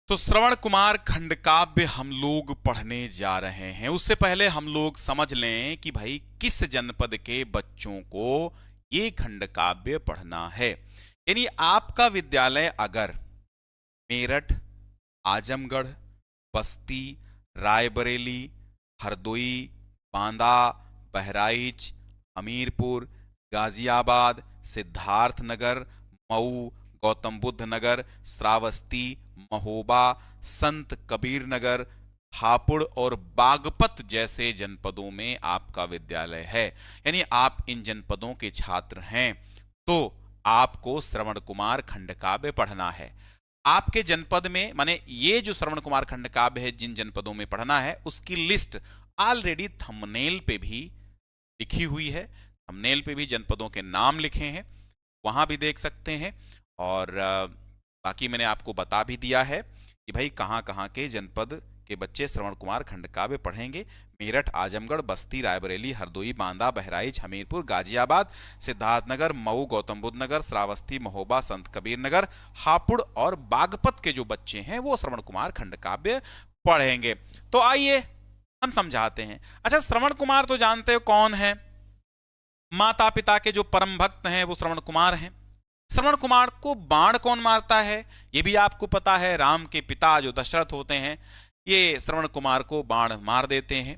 तो श्रवण कुमार खंडकाव्य हम लोग पढ़ने जा रहे हैं। उससे पहले हम लोग समझ लें कि भाई किस जनपद के बच्चों को ये खंडकाव्य पढ़ना है। यानी आपका विद्यालय अगर मेरठ, आजमगढ़, बस्ती, रायबरेली, हरदोई, बांदा, बहराइच, हमीरपुर, गाजियाबाद, सिद्धार्थनगर, मऊ, गौतम बुद्ध नगर, श्रावस्ती, महोबा, संत कबीर नगर, हापुड़ और बागपत जैसे जनपदों में आपका विद्यालय है, यानी आप इन जनपदों के छात्र हैं, तो आपको श्रवण कुमार खंडकाव्य पढ़ना है। आपके जनपद में माने ये जो श्रवण कुमार खंडकाव्य है जिन जनपदों में पढ़ना है उसकी लिस्ट ऑलरेडी थंबनेल पे भी लिखी हुई है। थंबनेल पे भी जनपदों के नाम लिखे हैं, वहां भी देख सकते हैं। और बाकी मैंने आपको बता भी दिया है कि भाई कहाँ कहाँ के जनपद के बच्चे श्रवण कुमार खंडकाव्य पढ़ेंगे। मेरठ, आजमगढ़, बस्ती, रायबरेली, हरदोई, बांदा, बहराइच, हमीरपुर, गाजियाबाद, सिद्धार्थनगर, मऊ, गौतम बुद्ध नगर, श्रावस्ती, महोबा, संत कबीर नगर, हापुड़ और बागपत के जो बच्चे हैं वो श्रवण कुमार खंडकाव्य पढ़ेंगे। तो आइए हम समझाते हैं। अच्छा, श्रवण कुमार तो जानते हो कौन है? माता पिता के जो परम भक्त हैं वो श्रवण कुमार हैं। श्रवण कुमार को बाण कौन मारता है ये भी आपको पता है। राम के पिता जो दशरथ होते हैं ये श्रवण कुमार को बाण मार देते हैं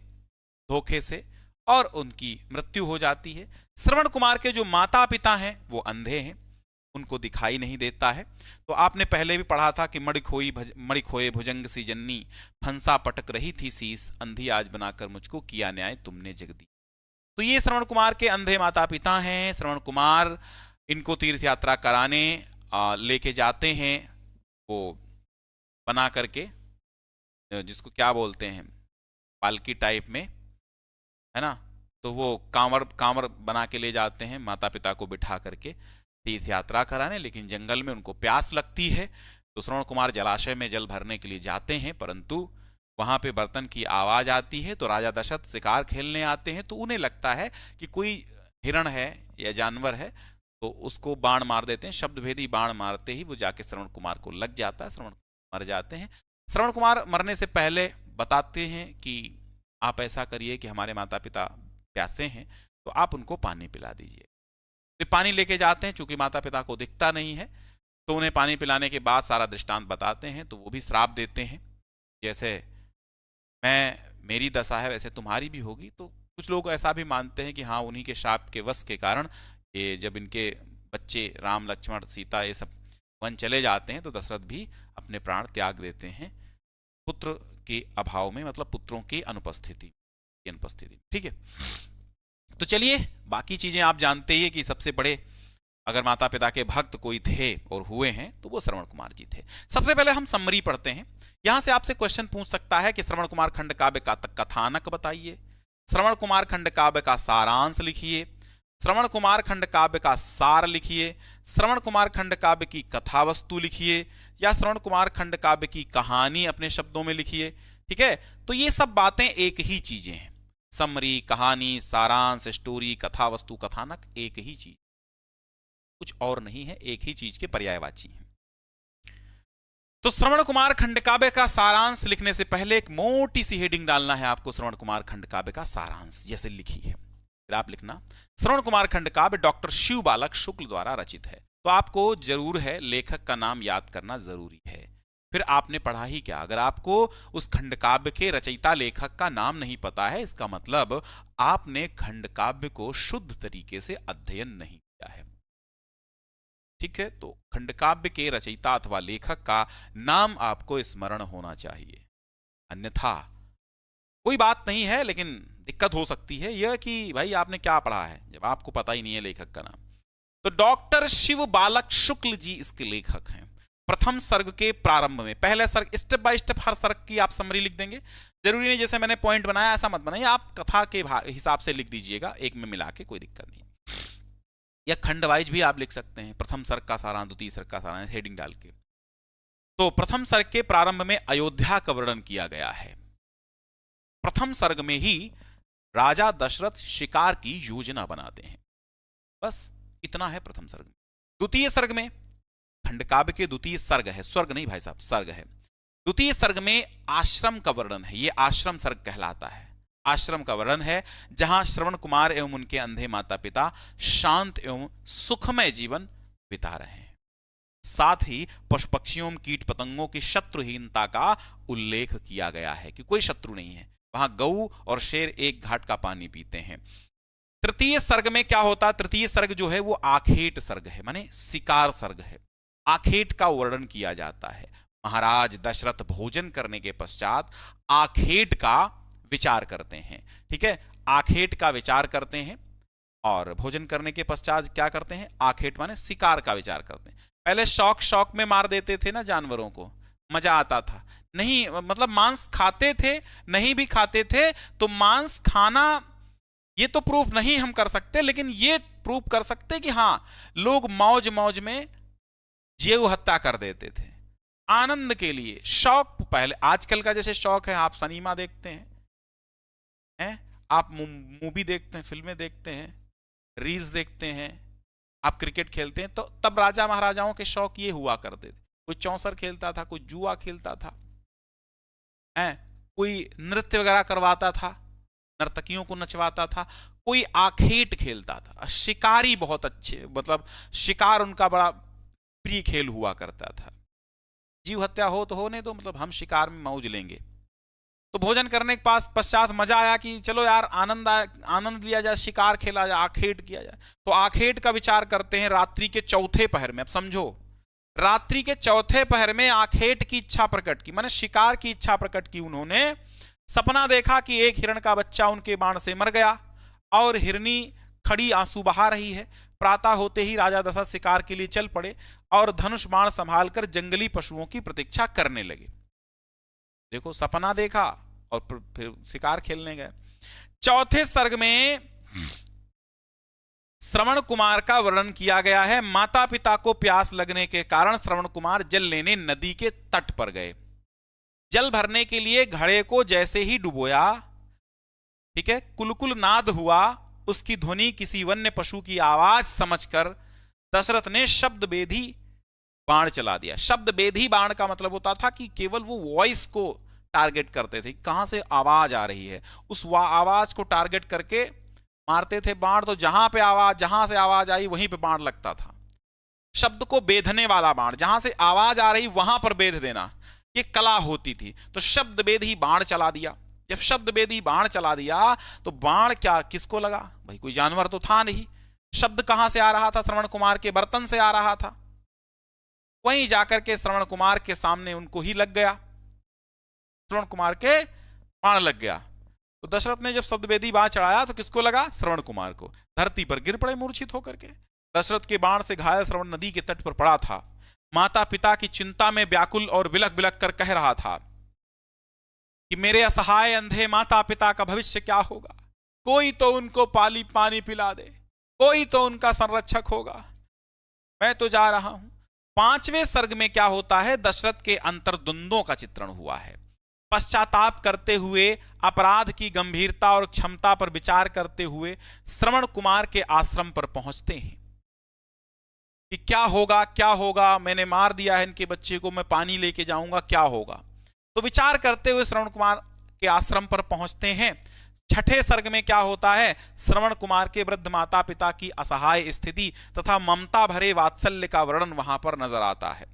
धोखे से और उनकी मृत्यु हो जाती है। श्रवण कुमार के जो माता पिता हैं वो अंधे हैं, उनको दिखाई नहीं देता है। तो आपने पहले भी पढ़ा था कि मणि खोए भुजंग सी जन्नी, फंसा पटक रही थी शीस, अंधी आज बनाकर मुझको किया न्याय तुमने जगदी। तो ये श्रवण कुमार के अंधे माता पिता हैं। श्रवण कुमार इनको तीर्थ यात्रा कराने लेके जाते हैं, वो बना करके, जिसको क्या बोलते हैं, पालकी टाइप में, है ना। तो वो कांवर बना के ले जाते हैं माता पिता को बिठा करके तीर्थ यात्रा कराने। लेकिन जंगल में उनको प्यास लगती है तो श्रवण कुमार जलाशय में जल भरने के लिए जाते हैं, परंतु वहां पे बर्तन की आवाज आती है। तो राजा दशरथ शिकार खेलने आते हैं, तो उन्हें लगता है कि कोई हिरण है या जानवर है, तो उसको बाण मार देते हैं। शब्दभेदी बाण मारते ही वो जाके श्रवण कुमार को लग जाता है, श्रवण मर जाते हैं। श्रवण कुमार मरने से पहले बताते हैं कि आप ऐसा करिए कि हमारे माता पिता प्यासे हैं तो आप उनको पानी पिला दीजिए। तो पानी लेके जाते हैं, चूंकि माता पिता को दिखता नहीं है तो उन्हें पानी पिलाने के बाद सारा दृष्टांत बताते हैं। तो वो भी श्राप देते हैं, जैसे मेरी दशा है वैसे तुम्हारी भी होगी। तो कुछ लोग ऐसा भी मानते हैं कि हाँ, उन्हीं के शाप के वश के कारण ये जब इनके बच्चे राम, लक्ष्मण, सीता ये सब वन चले जाते हैं तो दशरथ भी अपने प्राण त्याग देते हैं पुत्र के अभाव में, मतलब पुत्रों की अनुपस्थिति। ठीक है, तो चलिए बाकी चीजें आप जानते ही हैं कि सबसे बड़े अगर माता पिता के भक्त कोई थे और हुए हैं तो वो श्रवण कुमार जी थे। सबसे पहले हम समरी पढ़ते हैं। यहां से आपसे क्वेश्चन पूछ सकता है कि श्रवण कुमार खंड काव्य का कथानक बताइए, श्रवण कुमार खंड काव्य का सारांश लिखिए, श्रवण कुमार खंड काव्य का सार लिखिए, श्रवण कुमार खंड काव्य की कथा वस्तु लिखिए, या श्रवण कुमार खंड काव्य की कहानी अपने शब्दों में लिखिए। ठीक है, तो ये सब बातें एक ही चीजें हैं। समरी, कहानी, सारांश, स्टोरी, कथा वस्तु, कथानक एक ही चीज, कुछ और नहीं है, एक ही चीज के पर्यायवाची हैं। तो श्रवण कुमार खंड काव्य का सारांश लिखने से पहले एक मोटी सी हेडिंग डालना है आपको, श्रवण कुमार खंड काव्य का सारांश जैसे लिखी है। फिर आप लिखना श्रवण कुमार खंड काव्य डॉक्टर शिव बालक शुक्ल द्वारा रचित है। तो आपको जरूर है लेखक का नाम याद करना जरूरी है। फिर आपने पढ़ा ही क्या, अगर आपको उस खंड काव्य के रचयिता लेखक का नाम नहीं पता है, इसका मतलब आपने खंड काव्य को शुद्ध तरीके से अध्ययन नहीं किया है। ठीक है, तो खंडकाव्य के रचयिता अथवा लेखक का नाम आपको स्मरण होना चाहिए, अन्यथा कोई बात नहीं है, लेकिन दिक्कत हो सकती है यह कि भाई आपने क्या पढ़ा है जब आपको पता ही नहीं है लेखक का नाम। तो डॉक्टर शिव बालक शुक्ल जी इसके लेखक हैं। प्रथम सर्ग के प्रारंभ में, पहले सर्ग, स्टेप बाय स्टेप हर सर्ग की आप समरी लिख देंगे। जरूरी नहीं जैसे मैंने पॉइंट बनाया ऐसा मत बनाइए, आप कथा के हिसाब से लिख दीजिएगा, एक में मिला के, कोई दिक्कत नहीं। या खंड वाइज भी आप लिख सकते हैं, प्रथम सर्ग का सारांश, द्वितीय सर्ग का सारांश, हेडिंग डाल के। तो प्रथम सर्ग के प्रारंभ में अयोध्या का वर्णन किया गया है। प्रथम सर्ग में ही राजा दशरथ शिकार की योजना बनाते हैं, बस इतना है प्रथम सर्ग में। द्वितीय सर्ग में, खंड काव्य के द्वितीय सर्ग है, स्वर्ग नहीं भाई साहब, सर्ग है। द्वितीय सर्ग में आश्रम का वर्णन है, ये आश्रम सर्ग कहलाता है। आश्रम का वर्णन है जहां श्रवण कुमार एवं उनके अंधे माता पिता शांत एवं सुखमय जीवन बिता रहे हैं। साथ ही पशु पक्षियों कीट पतंगों की शत्रुहीनता का उल्लेख किया गया है कि कोई शत्रु नहीं है, वहां गऊ और शेर एक घाट का पानी पीते हैं। तृतीय सर्ग में क्या होता है? तृतीय सर्ग जो है वो आखेट सर्ग है, माने शिकार सर्ग है। आखेट का वर्णन किया जाता है। महाराज दशरथ भोजन करने के पश्चात आखेट का विचार करते हैं। ठीक है, आखेट का विचार करते हैं और भोजन करने के पश्चात क्या करते हैं? आखेट माने शिकार का विचार करते हैं। पहले शौक शौक में मार देते थे ना जानवरों को, मजा आता था। नहीं मतलब मांस खाते थे, नहीं भी खाते थे तो मांस खाना ये तो प्रूफ नहीं हम कर सकते, लेकिन ये प्रूफ कर सकते कि हां लोग मौज मौज में जीव हत्या कर देते थे आनंद के लिए। शौक पहले आजकल का जैसे शौक है, आप सिनेमा देखते हैं, आप मूवी देखते हैं, फिल्में देखते हैं, रील्स देखते हैं, आप क्रिकेट खेलते हैं, तो तब राजा महाराजाओं के शौक ये हुआ करते थे। कोई चौसर खेलता था, कोई जुआ खेलता था, कोई नृत्य वगैरह करवाता था, नर्तकियों को नचवाता था, कोई आखेट खेलता था। शिकारी बहुत अच्छे, मतलब शिकार उनका बड़ा प्रिय खेल हुआ करता था। जीव हत्या हो तो होने दो, मतलब हम शिकार में मौज लेंगे। तो भोजन करने के पश्चात मजा आया कि चलो यार आनंद लिया जाए, शिकार खेला जाए, आखेट किया जाए। तो आखेट का विचार करते हैं रात्रि के चौथे पहर में। अब समझो, रात्रि के चौथे पहर में आखेट की इच्छा प्रकट की, माने शिकार की इच्छा प्रकट की। उन्होंने सपना देखा कि एक हिरण का बच्चा उनके बाण से मर गया और हिरनी खड़ी आंसू बहा रही है। प्रातः होते ही राजा दशरथ शिकार के लिए चल पड़े और धनुष बाण संभालकर जंगली पशुओं की प्रतीक्षा करने लगे। देखो, सपना देखा और फिर शिकार खेलने गए। चौथे सर्ग में श्रवण कुमार का वर्णन किया गया है। माता पिता को प्यास लगने के कारण श्रवण कुमार जल लेने नदी के तट पर गए। जल भरने के लिए घड़े को जैसे ही डुबोया, ठीक है, कुलकुल नाद हुआ। उसकी ध्वनि किसी वन्य पशु की आवाज समझकर दशरथ ने शब्द बेधी बाण चला दिया। शब्द बेधी बाण का मतलब होता था कि केवल वो वॉइस को टारगेट करते थे, कहां से आवाज आ रही है, उस आवाज को टारगेट करके मारते थे बाण। तो जहां से आवाज आई वहीं पे बाण लगता था। शब्द को बेधने वाला बाण, जहां से आवाज आ रही वहां पर बेध देना, ये कला होती थी। तो शब्द बेधी बाण चला दिया। जब शब्द बेधी बाण चला दिया तो बाण क्या किसको लगा? भाई कोई जानवर तो था नहीं। शब्द कहां से आ रहा था? श्रवण कुमार के बर्तन से आ रहा था। वहीं जाकर के श्रवण कुमार के सामने उनको ही लग गया, श्रवण कुमार के बाण लग गया। तो दशरथ ने जब शब्दवेदी बाण चढ़ाया तो किसको लगा? श्रवण कुमार को। धरती पर गिर पड़े मूर्छित होकर के। दशरथ के बाण से घायल श्रवण नदी के तट पर पड़ा था। माता पिता की चिंता में व्याकुल और बिलख बिलख कर कह रहा था कि मेरे असहाय अंधे माता पिता का भविष्य क्या होगा? कोई तो उनको पानी पिला दे, कोई तो उनका संरक्षक होगा, मैं तो जा रहा हूं। पांचवें सर्ग में क्या होता है? दशरथ के अंतर्द्वंदों का चित्रण हुआ है। पश्चाताप करते हुए, अपराध की गंभीरता और क्षमता पर विचार करते हुए श्रवण कुमार के आश्रम पर पहुंचते हैं कि क्या होगा, मैंने मार दिया है इनके बच्चे को, मैं पानी लेके जाऊंगा, क्या होगा? तो विचार करते हुए श्रवण कुमार के आश्रम पर पहुंचते हैं। छठे सर्ग में क्या होता है? श्रवण कुमार के वृद्ध माता पिता की असहाय स्थिति तथा ममता भरे वात्सल्य का वर्णन वहां पर नजर आता है।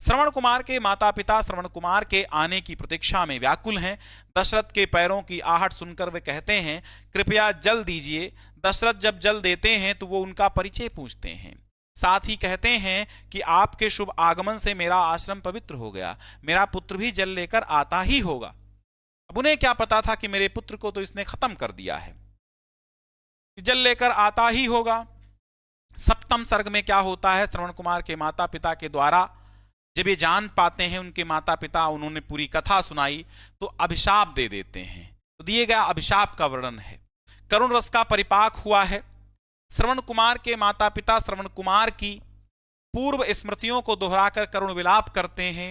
श्रवण कुमार के माता पिता श्रवण कुमार के आने की प्रतीक्षा में व्याकुल हैं। दशरथ के पैरों की आहट सुनकर वे कहते हैं, कृपया जल दीजिए। दशरथ जब जल देते हैं तो वो उनका परिचय पूछते हैं। साथ ही कहते हैं कि आपके शुभ आगमन से मेरा आश्रम पवित्र हो गया, मेरा पुत्र भी जल लेकर आता ही होगा। अब उन्हें क्या पता था कि मेरे पुत्र को तो इसने खत्म कर दिया है, जल लेकर आता ही होगा। सप्तम सर्ग में क्या होता है? श्रवण कुमार के माता पिता के द्वारा जब ये जान पाते हैं उनके माता पिता, उन्होंने पूरी कथा सुनाई तो अभिशाप दे देते हैं। तो दिए गया अभिशाप का वर्णन है। करुण रस का परिपाक हुआ है। श्रवण कुमार के माता पिता श्रवण कुमार की पूर्व स्मृतियों को दोहराकर करुण विलाप करते हैं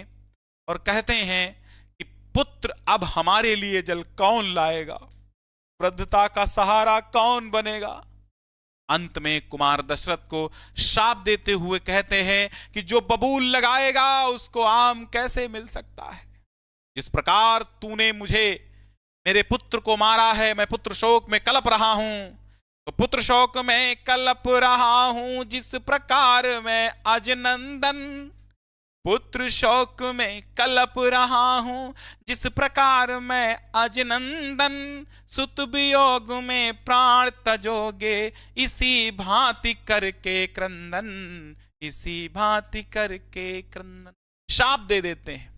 और कहते हैं कि पुत्र अब हमारे लिए जल कौन लाएगा, वृद्धता का सहारा कौन बनेगा। अंत में कुमार दशरथ को शाप देते हुए कहते हैं कि जो बबूल लगाएगा उसको आम कैसे मिल सकता है। जिस प्रकार तूने मुझे मेरे पुत्र को मारा है, मैं पुत्र शोक में कलप रहा हूं, तो पुत्र शोक में कलप रहा हूं जिस प्रकार मैं अजनंदन, पुत्र शोक में कलप रहा हूं जिस प्रकार मैं अजनंदन, सुत वियोग में प्राण तजोगे इसी भांति करके क्रंदन, इसी भांति करके क्रंदन। शाप दे देते हैं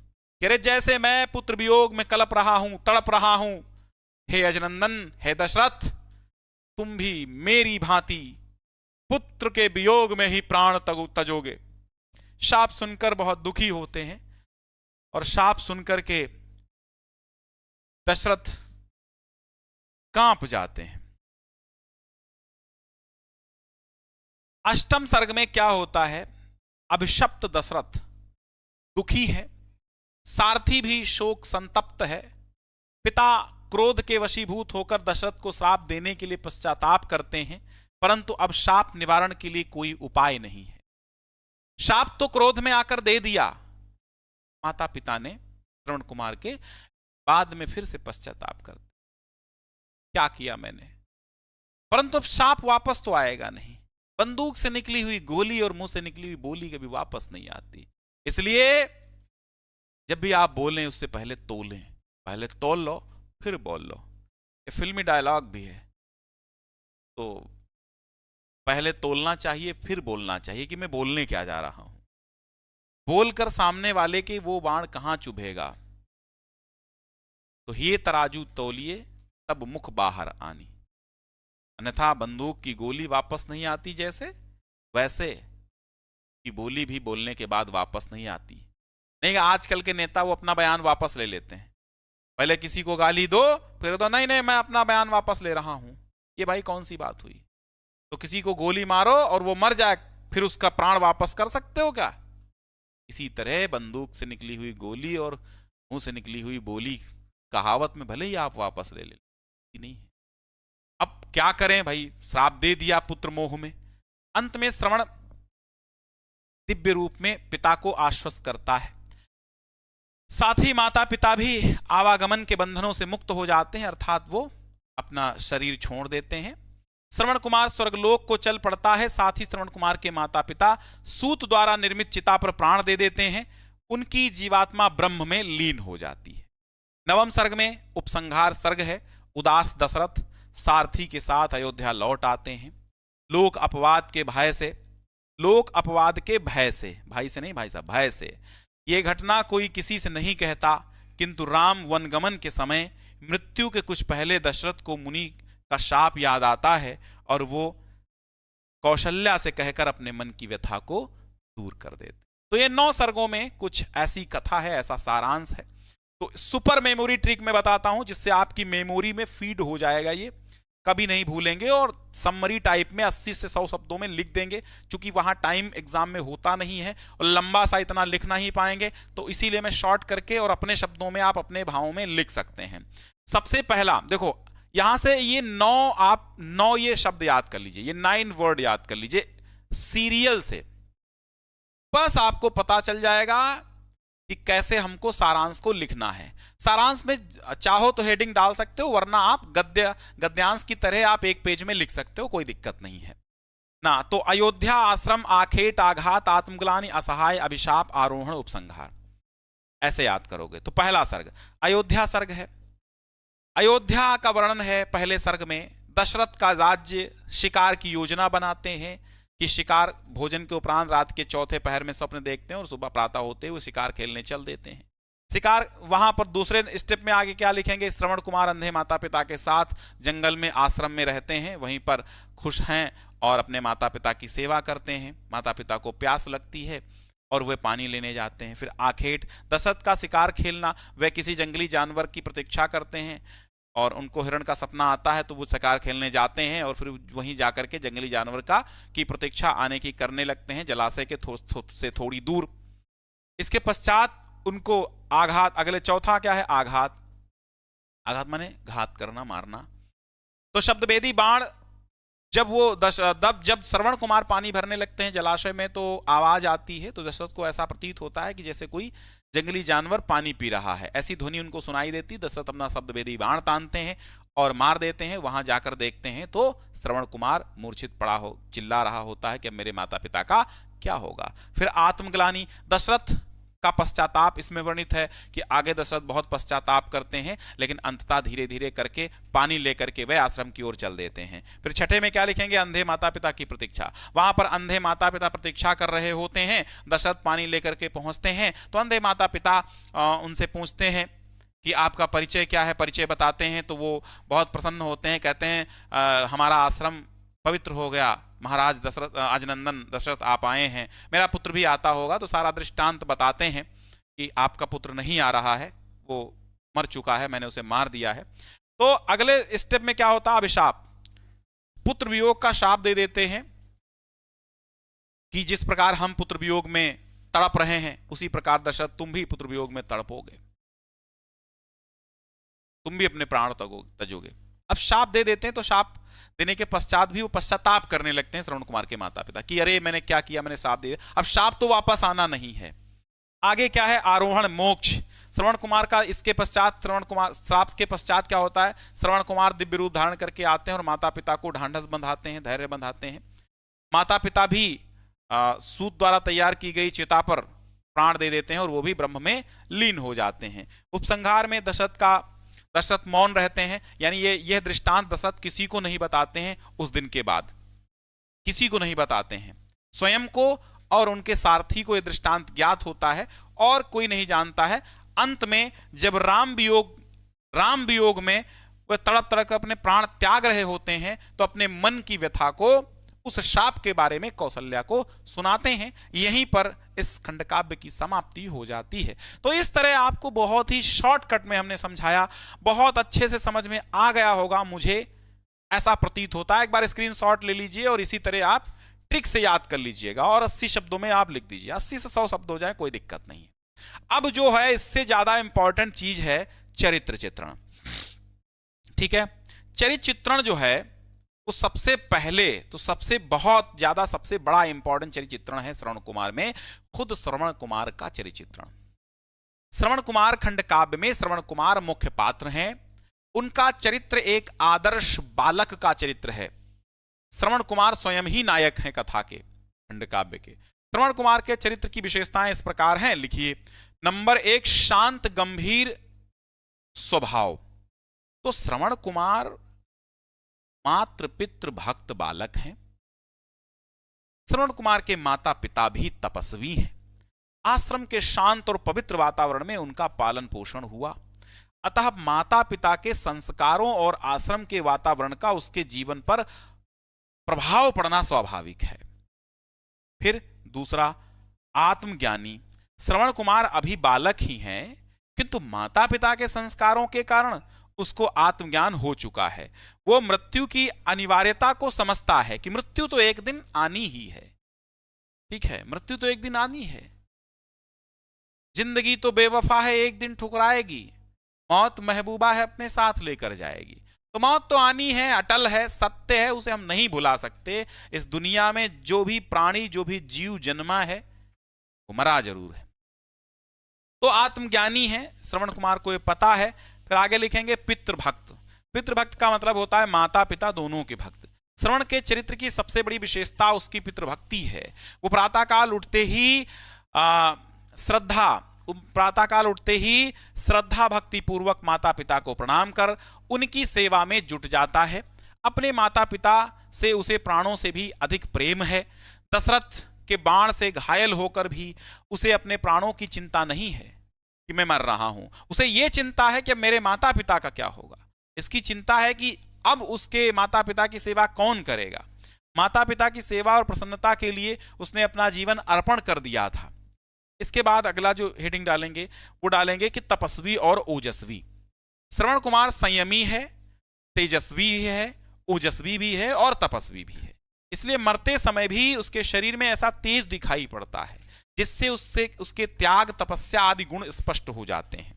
कि अरे जैसे मैं पुत्र वियोग में कलप रहा हूं, तड़प रहा हूं, हे अजनंदन, हे दशरथ, तुम भी मेरी भांति पुत्र के वियोग में ही प्राण तजोगे। शाप सुनकर बहुत दुखी होते हैं और शाप सुनकर के दशरथ कांप जाते हैं। अष्टम सर्ग में क्या होता है? अभिशप्त दशरथ दुखी है, सारथी भी शोक संतप्त है, पिता क्रोध के वशीभूत होकर दशरथ को श्राप देने के लिए पश्चाताप करते हैं, परंतु अब शाप निवारण के लिए कोई उपाय नहीं है। शाप तो क्रोध में आकर दे दिया माता पिता ने श्रवण कुमार के, बाद में फिर से पश्चाताप कर क्या किया मैंने, परंतु अब शाप वापस तो आएगा नहीं। बंदूक से निकली हुई गोली और मुंह से निकली हुई बोली कभी वापस नहीं आती। इसलिए जब भी आप बोलें उससे पहले तोलें, पहले तोल लो फिर बोल लो। ये फिल्मी डायलॉग भी है, तो पहले तोलना चाहिए फिर बोलना चाहिए कि मैं बोलने क्या जा रहा हूं। बोलकर सामने वाले के वो बाण कहां चुभेगा। तो ये तराजू तोलिए तब मुख बाहर आनी, अन्यथा बंदूक की गोली वापस नहीं आती जैसे, वैसे की बोली भी बोलने के बाद वापस नहीं आती। नहीं, आजकल के नेता वो अपना बयान वापस ले लेते हैं, पहले किसी को गाली दो फिर तो नहीं मैं अपना बयान वापस ले रहा हूं। ये भाई कौन सी बात हुई? तो किसी को गोली मारो और वो मर जाए, फिर उसका प्राण वापस कर सकते हो क्या? इसी तरह बंदूक से निकली हुई गोली और मुंह से निकली हुई बोली कहावत में भले ही आप वापस ले नहीं है। अब क्या करें भाई, श्राप दे दिया पुत्र मोह में। अंत में श्रवण दिव्य रूप में पिता को आश्वस्त करता है, साथ ही माता पिता भी आवागमन के बंधनों से मुक्त हो जाते हैं, अर्थात वो अपना शरीर छोड़ देते हैं। श्रवण कुमार स्वर्गलोक को चल पड़ता है, साथ ही श्रवण कुमार के माता पिता सूत द्वारा निर्मित चिता पर प्राण दे देते हैं, उनकी जीवात्मा ब्रह्म में लीन हो जाती है। नवम सर्ग में उपसंहार सर्ग है। उदास दशरथ सारथी के साथ अयोध्या लौट आते हैं। लोक अपवाद के भय से, लोक अपवाद के भय से, भाई से नहीं भाई साहब, भय से, यह घटना कोई किसी से नहीं कहता, किंतु राम वनगमन के समय मृत्यु के कुछ पहले दशरथ को मुनि का शाप याद आता है और वो कौशल्या से कहकर अपने मन की व्यथा को दूर कर देते। तो ये 9 सर्गों में कुछ ऐसी कथा है, ऐसा सारांश है। तो सुपर मेमोरी ट्रिक में बताता हूं जिससे आपकी मेमोरी में फीड हो जाएगा, ये कभी नहीं भूलेंगे। और समरी टाइप में 80 से 100 शब्दों में लिख देंगे, क्योंकि वहां टाइम एग्जाम में होता नहीं है और लंबा सा इतना लिख नहीं पाएंगे, तो इसीलिए मैं शॉर्ट करके और अपने शब्दों में आप अपने भावों में लिख सकते हैं। सबसे पहला देखो, यहां से ये 9 ये शब्द याद कर लीजिए, ये 9 वर्ड याद कर लीजिए सीरियल से, बस आपको पता चल जाएगा कि कैसे हमको सारांश को लिखना है। सारांश में चाहो तो हेडिंग डाल सकते हो, वरना आप गद्यांश की तरह आप एक पेज में लिख सकते हो, कोई दिक्कत नहीं है ना। तो अयोध्या, आश्रम, आखेट, आघात, आत्मग्लानि, असहाय, अभिशाप, आरोहण, उपसंहार, ऐसे याद करोगे। तो पहला सर्ग अयोध्या सर्ग है। अयोध्या का वर्णन है पहले सर्ग में। दशरथ का राज्य, शिकार की योजना बनाते हैं कि शिकार भोजन के उपरांत रात के चौथे पहर में स्वप्न देखते हैं और सुबह प्रातः होते हुए शिकार खेलने चल देते हैं। शिकार वहां पर दूसरे स्टेप में आगे क्या लिखेंगे, श्रवण कुमार अंधे माता पिता के साथ जंगल में आश्रम में रहते हैं, वहीं पर खुश हैं और अपने माता पिता की सेवा करते हैं। माता पिता को प्यास लगती है और वे पानी लेने जाते हैं। फिर आखेट, दशरथ का शिकार खेलना, वे किसी जंगली जानवर की प्रतीक्षा करते हैं और उनको हिरण का सपना आता है, तो वो शिकार खेलने जाते हैं और फिर वहीं जाकर के जंगली जानवर की प्रतीक्षा आने की करने लगते हैं, जलाशय के से थोड़ी दूर। इसके पश्चात उनको आघात, अगले चौथा क्या है, आघात। आघात माने घात करना, मारना। तो शब्दभेदी बाण, जब श्रवण कुमार पानी भरने लगते हैं जलाशय में, तो आवाज आती है, तो दशरथ को ऐसा प्रतीत होता है कि जैसे कोई जंगली जानवर पानी पी रहा है, ऐसी ध्वनि उनको सुनाई देती। दशरथ अपना शब्द भेदी बाण तानते हैं और मार देते हैं। वहां जाकर देखते हैं तो श्रवण कुमार मूर्छित पड़ा हो, चिल्ला रहा होता है कि अब मेरे माता पिता का क्या होगा। फिर आत्मग्लानि, दशरथ का पश्चाताप इसमें वर्णित है कि आगे दशरथ बहुत पश्चाताप करते हैं, लेकिन अंततः धीरे धीरे करके पानी लेकर के वे आश्रम की ओर चल देते हैं। फिर छठे में क्या लिखेंगे, अंधे माता पिता की प्रतीक्षा। वहां पर अंधे माता पिता प्रतीक्षा कर रहे होते हैं, दशरथ पानी लेकर के पहुंचते हैं तो अंधे माता पिता उनसे पूछते हैं कि आपका परिचय क्या है, परिचय बताते हैं तो वो बहुत प्रसन्न होते हैं, कहते हैं हमारा आश्रम पवित्र हो गया, महाराज दशरथ अजनंदन दशरथ आप आए हैं, मेरा पुत्र भी आता होगा। तो सारा दृष्टांत बताते हैं कि आपका पुत्र नहीं आ रहा है, वो मर चुका है, मैंने उसे मार दिया है। तो अगले स्टेप में क्या होता है, अभिशाप, पुत्र वियोग का शाप दे देते हैं कि जिस प्रकार हम पुत्र वियोग में तड़प रहे हैं उसी प्रकार दशरथ तुम भी पुत्र वियोग में तड़पोगे, तुम भी अपने प्राण तजोगे। अब शाप दे देते हैं, तो शाप देने के पश्चात भी वो पश्चाताप करने लगते हैं श्रवण कुमार के माता पिता कि अरे मैंने क्या किया, मैंने शाप दे दिया। अब शाप तो वापस आना नहीं है। आगे क्या है, आरोहण मोक्ष। श्रवण कुमार का इसके पश्चात, श्रवण कुमार श्राप के पश्चात क्या होता है, श्रवण कुमार दिव्य रूप धारण करके आते हैं और माता पिता को ढांढस बंधाते हैं, धैर्य बंधाते हैं। माता पिता भी सूत द्वारा तैयार की गई चिता पर प्राण दे देते हैं और वो भी ब्रह्म में लीन हो जाते हैं। उपसंहार में दशरथ मौन रहते हैं, यानी यह दृष्टांत दशरथ किसी को नहीं बताते हैं। उस दिन के बाद किसी को नहीं बताते हैं, स्वयं को और उनके सारथी को यह दृष्टांत ज्ञात होता है और कोई नहीं जानता है। अंत में जब राम वियोग में वह तड़प तड़प अपने प्राण त्याग रहे होते हैं तो अपने मन की व्यथा को, उस शाप के बारे में कौशल्या को सुनाते हैं। यहीं पर इस खंडकाव्य की समाप्ति हो जाती है। तो इस तरह आपको बहुत ही शॉर्टकट में हमने समझाया, बहुत अच्छे से समझ में आ गया होगा, मुझे ऐसा प्रतीत होता है। एक बार स्क्रीनशॉट ले लीजिए और इसी तरह आप ट्रिक से याद कर लीजिएगा और 80 शब्दों में आप लिख दीजिए, 80 से 100 शब्द हो जाए कोई दिक्कत नहीं है। अब जो है इससे ज्यादा इंपॉर्टेंट चीज है चरित्र चित्रण। ठीक है, चरित्र चित्रण जो है वो सबसे पहले तो सबसे बड़ा इंपॉर्टेंट चरित्र चित्रण है श्रवण कुमार में, खुद श्रवण कुमार का चरित्र चित्रण। श्रवण कुमार खंड काव्य में श्रवण कुमार मुख्य पात्र हैं। उनका चरित्र एक आदर्श बालक का चरित्र है। श्रवण कुमार स्वयं ही नायक हैं कथा के, खंड काव्य के। श्रवण कुमार के चरित्र की विशेषताएं इस प्रकार हैं, लिखिए। नंबर 1, शांत गंभीर स्वभाव। तो श्रवण कुमार मात्र पितृ भक्त बालक हैं। श्रवण कुमार के माता पिता भी तपस्वी हैं। आश्रम के शांत और पवित्र वातावरण में उनका पालन पोषण हुआ, अतः माता पिता के संस्कारों और आश्रम के वातावरण का उसके जीवन पर प्रभाव पड़ना स्वाभाविक है। फिर दूसरा, आत्मज्ञानी। श्रवण कुमार अभी बालक ही हैं, किंतु माता पिता के संस्कारों के कारण उसको आत्मज्ञान हो चुका है। वो मृत्यु की अनिवार्यता को समझता है कि मृत्यु तो एक दिन आनी ही है। ठीक है, मृत्यु तो एक दिन आनी है। जिंदगी तो बेवफा है, एक दिन ठुकराएगी। मौत महबूबा है, अपने साथ लेकर जाएगी। तो मौत तो आनी है, अटल है, सत्य है, उसे हम नहीं भुला सकते। इस दुनिया में जो भी प्राणी, जो भी जीव जन्मा है वो मरा जरूर है। तो आत्मज्ञानी है, श्रवण कुमार को ये पता है। फिर आगे लिखेंगे पितृभक्त। पितृभक्त का मतलब होता है माता पिता दोनों के भक्त। श्रवण के चरित्र की सबसे बड़ी विशेषता उसकी पितृभक्ति है। वो प्रातःकाल उठते ही श्रद्धा भक्ति पूर्वक माता पिता को प्रणाम कर उनकी सेवा में जुट जाता है। अपने माता पिता से उसे प्राणों से भी अधिक प्रेम है। दशरथ के बाण से घायल होकर भी उसे अपने प्राणों की चिंता नहीं है कि मैं मर रहा हूं। उसे यह चिंता है कि मेरे माता पिता का क्या होगा। इसकी चिंता है कि अब उसके माता पिता की सेवा कौन करेगा। माता पिता की सेवा और प्रसन्नता के लिए उसने अपना जीवन अर्पण कर दिया था। इसके बाद अगला जो हेडिंग डालेंगे वो डालेंगे कि तपस्वी और ओजस्वी। श्रवण कुमार संयमी है, तेजस्वी है, ओजस्वी भी है और तपस्वी भी है। इसलिए मरते समय भी उसके शरीर में ऐसा तेज दिखाई पड़ता है जिससे उसके त्याग, तपस्या आदि गुण स्पष्ट हो जाते हैं।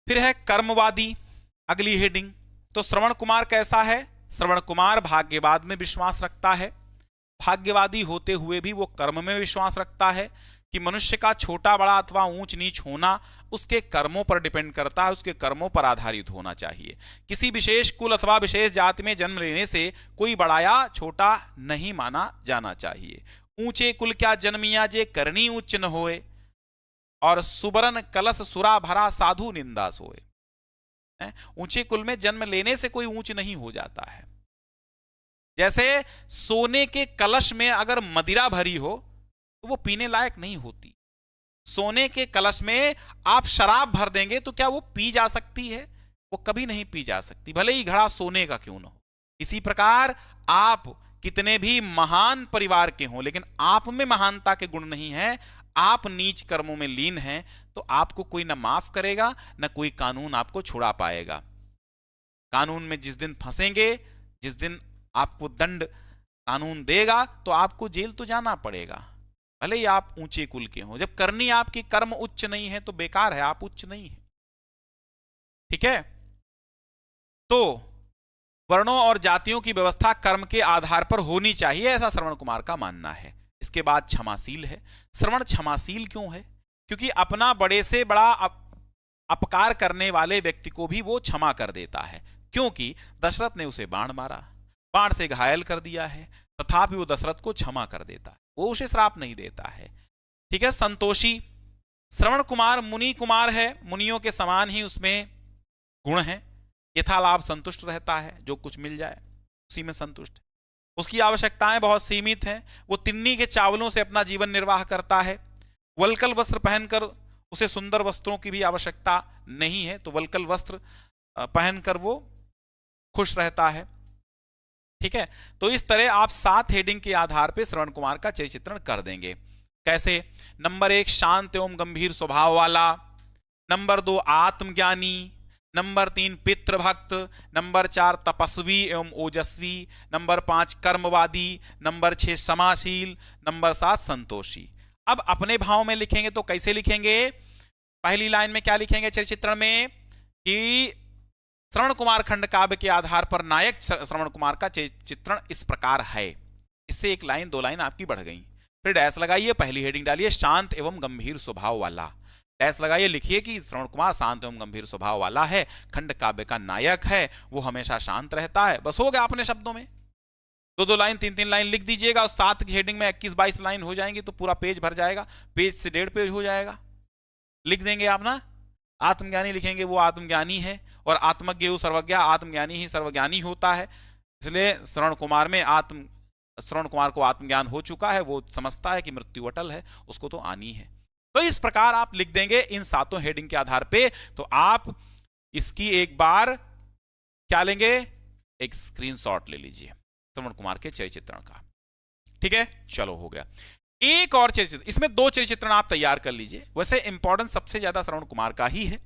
फिर है कर्मवादी, अगली हेडिंग। तो श्रवण कुमार कैसा है? श्रवण कुमार भाग्यवाद में विश्वास रखता है। भाग्यवादी होते हुए भी वो कर्म में विश्वास रखता है कि मनुष्य का छोटा बड़ा अथवा ऊंच नीच होना उसके कर्मों पर डिपेंड करता है, उसके कर्मों पर आधारित होना चाहिए। किसी विशेष कुल अथवा विशेष जाति में जन्म लेने से कोई बड़ा या छोटा नहीं माना जाना चाहिए। ऊंचे कुल क्या जन्मिया जे करनी उच्च न होए, और सुबरन कलश सुरा भरा साधु निंदा सोए। ऊंचे कुल में जन्म लेने से कोई ऊंच नहीं हो जाता है। जैसे सोने के कलश में अगर मदिरा भरी हो तो वो पीने लायक नहीं होती। सोने के कलश में आप शराब भर देंगे तो क्या वो पी जा सकती है? वो कभी नहीं पी जा सकती, भले ही घड़ा सोने का क्यों ना हो। इसी प्रकार आप कितने भी महान परिवार के हों, लेकिन आप में महानता के गुण नहीं है, आप नीच कर्मों में लीन हैं, तो आपको कोई ना माफ करेगा ना कोई कानून आपको छुड़ा पाएगा। कानून में जिस दिन फंसेंगे, जिस दिन आपको दंड कानून देगा, तो आपको जेल तो जाना पड़ेगा, भले ही आप ऊंचे कुल के हों। जब करनी आपकी कर्म उच्च नहीं है तो बेकार है, आप उच्च नहीं है। ठीक है, तो वर्णों और जातियों की व्यवस्था कर्म के आधार पर होनी चाहिए, ऐसा श्रवण कुमार का मानना है। इसके बाद क्षमाशील है। श्रवण क्षमाशील क्यों है? क्योंकि अपना बड़े से बड़ा अपकार करने वाले व्यक्ति को भी वो क्षमा कर देता है। क्योंकि दशरथ ने उसे बाण मारा, बाण से घायल कर दिया है, तथापि वो दशरथ को क्षमा कर देता है, वो उसे श्राप नहीं देता है। ठीक है, संतोषी। श्रवण कुमार मुनि कुमार है, मुनियों के समान ही उसमें गुण है। यथालाभ संतुष्ट रहता है, जो कुछ मिल जाए उसी में संतुष्ट है। उसकी आवश्यकताएं बहुत सीमित हैं। वो तिन्नी के चावलों से अपना जीवन निर्वाह करता है। वलकल वस्त्र पहनकर उसे सुंदर वस्त्रों की भी आवश्यकता नहीं है, तो वलकल वस्त्र पहनकर वो खुश रहता है। ठीक है, तो इस तरह आप 7 हेडिंग के आधार पर श्रवण कुमार का चरित्र चित्रण कर देंगे। कैसे? नंबर 1 शांत एवं गंभीर स्वभाव वाला, नंबर 2 आत्मज्ञानी, नंबर 3 पितृभक्त, नंबर 4 तपस्वी एवं ओजस्वी, नंबर 5 कर्मवादी, नंबर 6 समाशील, नंबर 7 संतोषी। अब अपने भाव में लिखेंगे तो कैसे लिखेंगे? पहली लाइन में क्या लिखेंगे चरित्र चित्रण में कि श्रवण कुमार खंड काव्य के आधार पर नायक श्रवण कुमार का चित्रण इस प्रकार है। इससे 1 लाइन 2 लाइन आपकी बढ़ गई। फिर डैश लगाइए, पहली हेडिंग डालिए शांत एवं गंभीर स्वभाव वाला, डैश लगाइए, लिखिए कि श्रवण कुमार शांत एवं गंभीर स्वभाव वाला है, खंड काव्य का नायक है, वो हमेशा शांत रहता है। बस हो गया अपने शब्दों में। 2-2 लाइन 3-3 लाइन लिख दीजिएगा, और 7 की हेडिंग में 21-22 लाइन हो जाएंगी तो पूरा पेज भर जाएगा, पेज से 1.5 पेज हो जाएगा। लिख देंगे आप ना। आत्मज्ञानी लिखेंगे, वो आत्मज्ञानी है, और आत्मज्ञ सर्वज्ञ, आत्मज्ञानी ही सर्वज्ञानी होता है। इसलिए श्रवण कुमार में श्रवण कुमार को आत्मज्ञान हो चुका है, वो समझता है कि मृत्यु अटल है, उसको तो आनी है। तो इस प्रकार आप लिख देंगे इन 7 हेडिंग के आधार पे। तो आप इसकी एक बार क्या लेंगे, एक स्क्रीनशॉट ले लीजिए श्रवण कुमार के चरित्र चित्रण का। ठीक है, चलो हो गया। एक और चरित्र, इसमें 2 चरित्र चित्रण आप तैयार कर लीजिए। वैसे इंपॉर्टेंट सबसे ज्यादा श्रवण कुमार का ही है,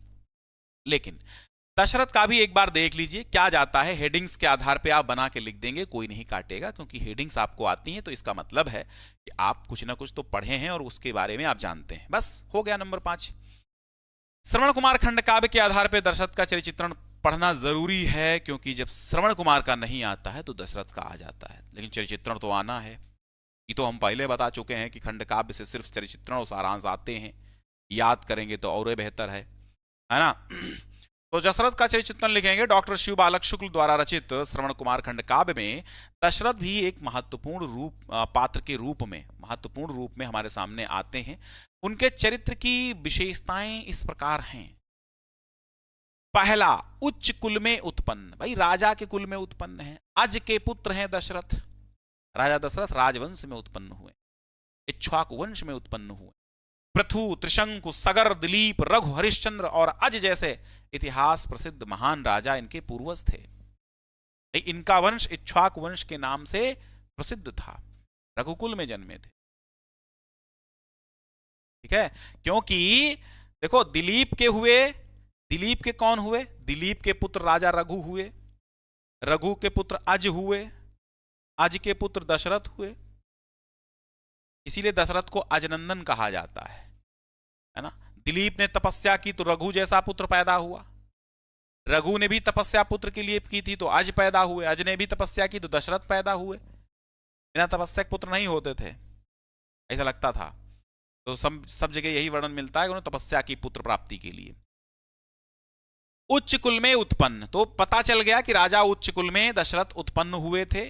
लेकिन दशरथ का भी एक बार देख लीजिए क्या जाता है। हेडिंग्स के आधार पे आप बना के लिख देंगे, कोई नहीं काटेगा, क्योंकि हेडिंग्स आपको आती हैं, तो इसका मतलब है कि आप कुछ ना कुछ तो पढ़े हैं और उसके बारे में आप जानते हैं। बस हो गया। नंबर 5 श्रवण कुमार खंड काव्य के आधार पर दशरथ का चरित्र चित्रण पढ़ना जरूरी है, क्योंकि जब श्रवण कुमार का नहीं आता है तो दशरथ का आ जाता है, लेकिन चरित्र चित्रण तो आना है। ये तो हम पहले बता चुके हैं कि खंड काव्य से सिर्फ चरित्र चित्रण और सारांश आते हैं, याद करेंगे तो और बेहतर है ना। तो दशरथ का चरित्र चित्रण लिखेंगे। डॉक्टर शिव बालक शुक्ल द्वारा रचित श्रवण कुमार खंड काव्य में दशरथ भी एक महत्वपूर्ण पात्र के रूप में, महत्वपूर्ण रूप में हमारे सामने आते हैं। उनके चरित्र की विशेषताएं इस प्रकार हैं। पहला, उच्च कुल में उत्पन्न, भाई राजा के कुल में उत्पन्न है। अज के पुत्र हैं दशरथ, राजा दशरथ राजवंश में उत्पन्न हुए, इक्ष्वाकु वंश में उत्पन्न हुए। पृथु, त्रिशंकु, सगर, दिलीप, रघु, हरिश्चंद्र और अज जैसे इतिहास प्रसिद्ध महान राजा इनके पूर्वज थे। इनका वंश इक्ष्वाकु वंश के नाम से प्रसिद्ध था, रघुकुल में जन्मे थे। ठीक है, क्योंकि देखो दिलीप के हुए, दिलीप के कौन हुए? दिलीप के पुत्र राजा रघु हुए, रघु के पुत्र अज हुए, अज के पुत्र दशरथ हुए। इसीलिए दशरथ को अजनंदन कहा जाता है ना। दिलीप ने तपस्या की तो रघु जैसा पुत्र पैदा हुआ, रघु ने भी तपस्या पुत्र के लिए की थी तो अज पैदा हुए, अज ने भी तपस्या की तो दशरथ पैदा हुए। बिना तपस्या के पुत्र नहीं होते थे, ऐसा लगता था। तो सब जगह यही वर्णन मिलता है कि उन्होंने तपस्या की पुत्र प्राप्ति के लिए। उच्च कुल में उत्पन्न, तो पता चल गया कि राजा उच्च कुल में दशरथ उत्पन्न हुए थे।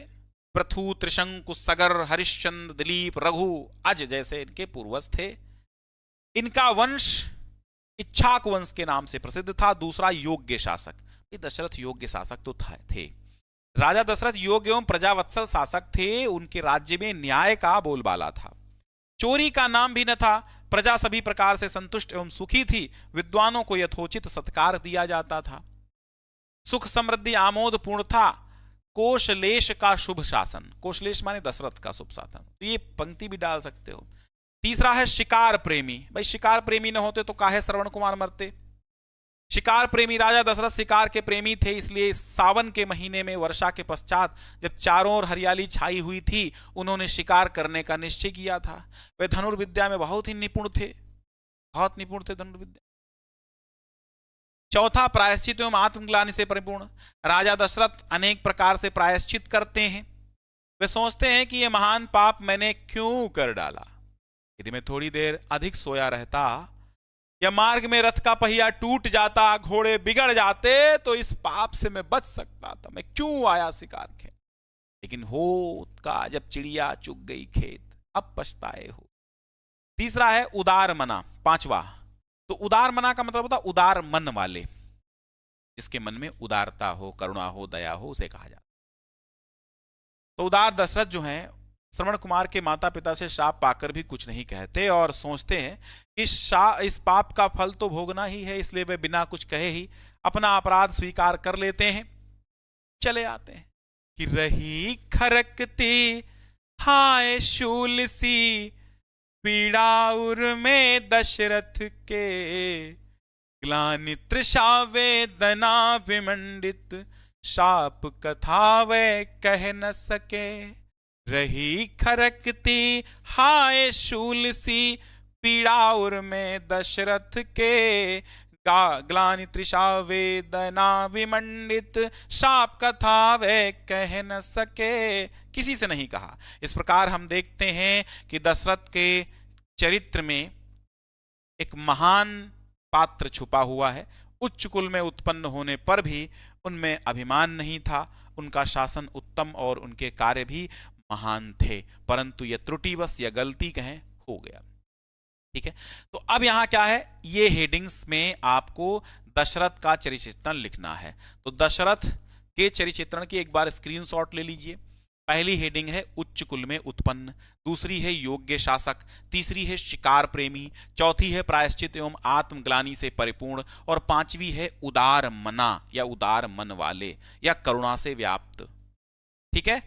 पृथु, त्रिशंकु, सगर, हरिश्चंद्र, दिलीप, रघु, अज जैसे इनके पूर्वज थे। इनका वंश इच्छाक वंश के नाम से प्रसिद्ध था। दूसरा योग्य शासक, ये दशरथ योग्य शासक तो थे। राजा दशरथ योग्य एवं प्रजावत्सल शासक थे। उनके राज्य में न्याय का बोलबाला था। चोरी का नाम भी न था। प्रजा सभी प्रकार से संतुष्ट एवं सुखी थी। विद्वानों को यथोचित सत्कार दिया जाता था। सुख समृद्धि आमोद पूर्ण था। कोशलेश का शुभ शासन, कोशलेश माने दशरथ का शुभ शासन, तो ये पंक्ति भी डाल सकते हो। तीसरा है शिकार प्रेमी, भाई शिकार प्रेमी न होते तो काहे श्रवण कुमार मरते। शिकार प्रेमी राजा दशरथ शिकार के प्रेमी थे, इसलिए सावन के महीने में वर्षा के पश्चात जब चारों ओर हरियाली छाई हुई थी, उन्होंने शिकार करने का निश्चय किया था। वे धनुर्विद्या में बहुत ही निपुण थे, बहुत निपुण थे धनुर्विद्या। चौथा प्रायश्चित एवं आत्मग्लानि से परिपूर्ण। राजा दशरथ अनेक प्रकार से प्रायश्चित करते हैं। वे सोचते हैं कि यह महान पाप मैंने क्यों कर डाला। यदि मैं थोड़ी देर अधिक सोया रहता या मार्ग में रथ का पहिया टूट जाता, घोड़े बिगड़ जाते, तो इस पाप से मैं बच सकता था। मैं क्यों आया शिकार खेल। लेकिन हो का जब चिड़िया चुग गई खेत, अब पछताए हो। तीसरा है उदार मना, पांचवा। तो उदार मना का मतलब होता उदार मन वाले, जिसके मन में उदारता हो, करुणा हो, दया हो, उसे कहा जाता। तो उदार दशरथ जो हैं, श्रवण कुमार के माता पिता से शाप पाकर भी कुछ नहीं कहते और सोचते हैं कि इस पाप का फल तो भोगना ही है, इसलिए वे बिना कुछ कहे ही अपना अपराध स्वीकार कर लेते हैं। चले आते हैं कि रही खरकती हाय शूल सी, पीड़ा उर में दशरथ के, ग्लानि तृषा वेदना विमंडित, शाप कथा वे कह न सके। रही खरकती हाय शूल सी, पीड़ा उर में दशरथ के, ग्लानि तृषा वेदना विमंडित, शाप कथा वे कह न सके। किसी से नहीं कहा। इस प्रकार हम देखते हैं कि दशरथ के चरित्र में एक महान पात्र छुपा हुआ है। उच्च कुल में उत्पन्न होने पर भी उनमें अभिमान नहीं था। उनका शासन उत्तम और उनके कार्य भी महान थे, परंतु यह त्रुटिवश या गलती कहें हो गया। ठीक है, तो अब यहां क्या है, ये हेडिंग्स में आपको दशरथ का चरित्र लिखना है। तो दशरथ के चरित्र की एक बार स्क्रीनशॉट ले लीजिए। पहली हेडिंग है उच्च कुल में उत्पन्न, दूसरी है योग्य शासक, तीसरी है शिकार प्रेमी, चौथी है प्रायश्चित एवं आत्मग्लानि से परिपूर्ण, और पांचवी है उदार मना या उदार मन वाले या करुणा से व्याप्त। ठीक है,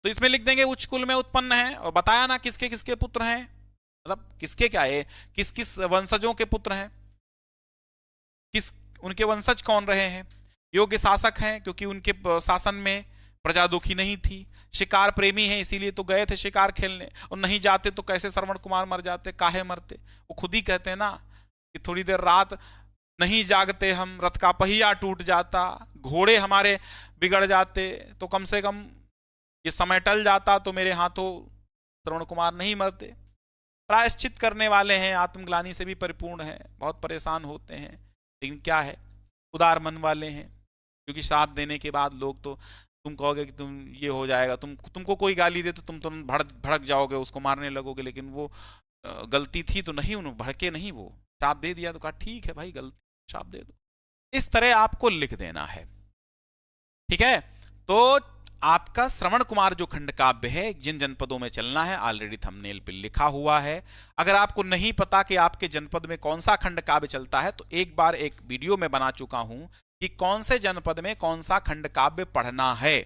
तो इसमें लिख देंगे उच्च कुल में उत्पन्न है, और बताया ना किसके किसके पुत्र हैं, मतलब किसके क्या है, किस किस वंशजों के पुत्र हैं, किस उनके वंशज कौन रहे हैं। योग्य शासक हैं क्योंकि उनके शासन में प्रजा दुखी नहीं थी। शिकार प्रेमी हैं इसीलिए तो गए थे शिकार खेलने, और नहीं जाते तो कैसे श्रवण कुमार मर जाते, काहे मरते। वो खुद ही कहते हैं ना कि थोड़ी देर रात नहीं जागते हम, रथ का पहिया टूट जाता, घोड़े हमारे बिगड़ जाते, तो कम से कम ये समय टल जाता, तो मेरे हाथों श्रवण कुमार नहीं मरते। प्रायश्चित करने वाले हैं, आत्मग्लानि से भी परिपूर्ण है, बहुत परेशान होते हैं, लेकिन क्या है उदार मन वाले हैं, क्योंकि श्राप देने के बाद लोग तो तुम कहोगे कि तुम ये हो जाएगा, तुमको कोई गाली दे तो तुम भड़क जाओगे, उसको मारने लगोगे, लेकिन वो गलती थी तो नहीं, उन्होंने भड़के नहीं, वो श्राप दे दिया तो कहा ठीक है भाई गलती, श्राप दे दो। इस तरह आपको लिख देना है। ठीक है, तो आपका श्रवण कुमार जो खंड काव्य है, जिन जनपदों में चलना है ऑलरेडी थंबनेल पे लिखा हुआ है। अगर आपको नहीं पता कि आपके जनपद में कौन सा खंड काव्य चलता है, तो एक बार एक वीडियो में बना चुका हूं कि कौन से जनपद में कौन सा खंड काव्य पढ़ना है,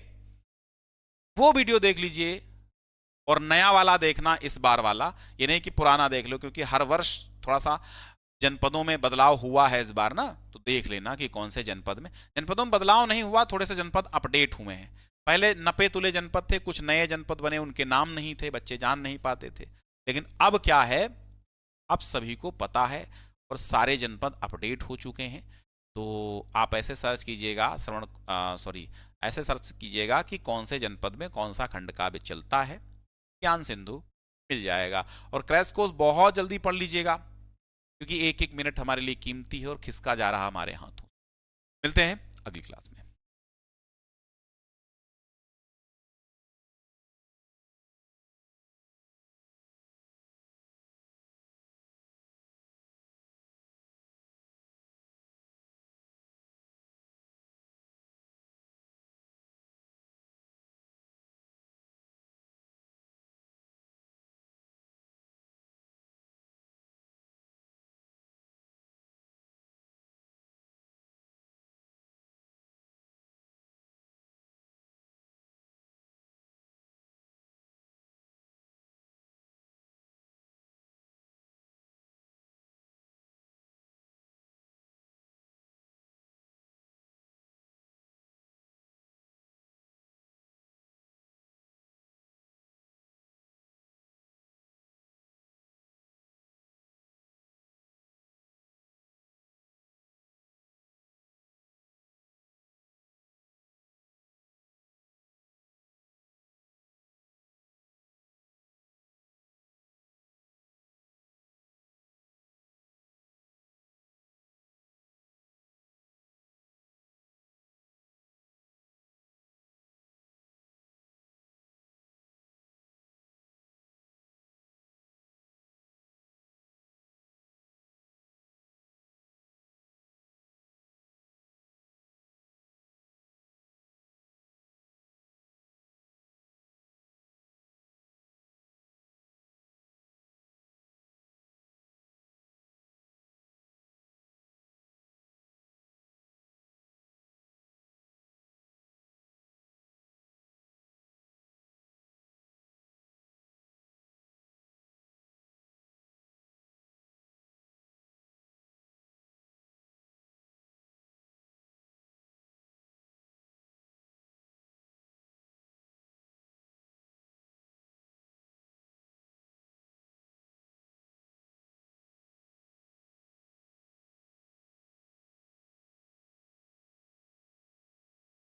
वो वीडियो देख लीजिए। और नया वाला देखना, इस बार वाला, ये नहीं कि पुराना देख लो, क्योंकि हर वर्ष थोड़ा सा जनपदों में बदलाव हुआ है इस बार ना, तो देख लेना कि कौन से जनपदों में बदलाव नहीं हुआ, थोड़े से जनपद अपडेट हुए हैं। पहले नपे तुले जनपद थे, कुछ नए जनपद बने, उनके नाम नहीं थे, बच्चे जान नहीं पाते थे, लेकिन अब क्या है, अब सभी को पता है और सारे जनपद अपडेट हो चुके हैं। तो आप ऐसे सर्च कीजिएगा ऐसे सर्च कीजिएगा कि कौन से जनपद में कौन सा खंड काव्य चलता है। ज्ञान सिंधु मिल जाएगा। और क्रैश कोर्स बहुत जल्दी पढ़ लीजिएगा, क्योंकि एक एक मिनट हमारे लिए कीमती है और खिसका जा रहा हमारे हाथों। मिलते हैं अगली क्लास में।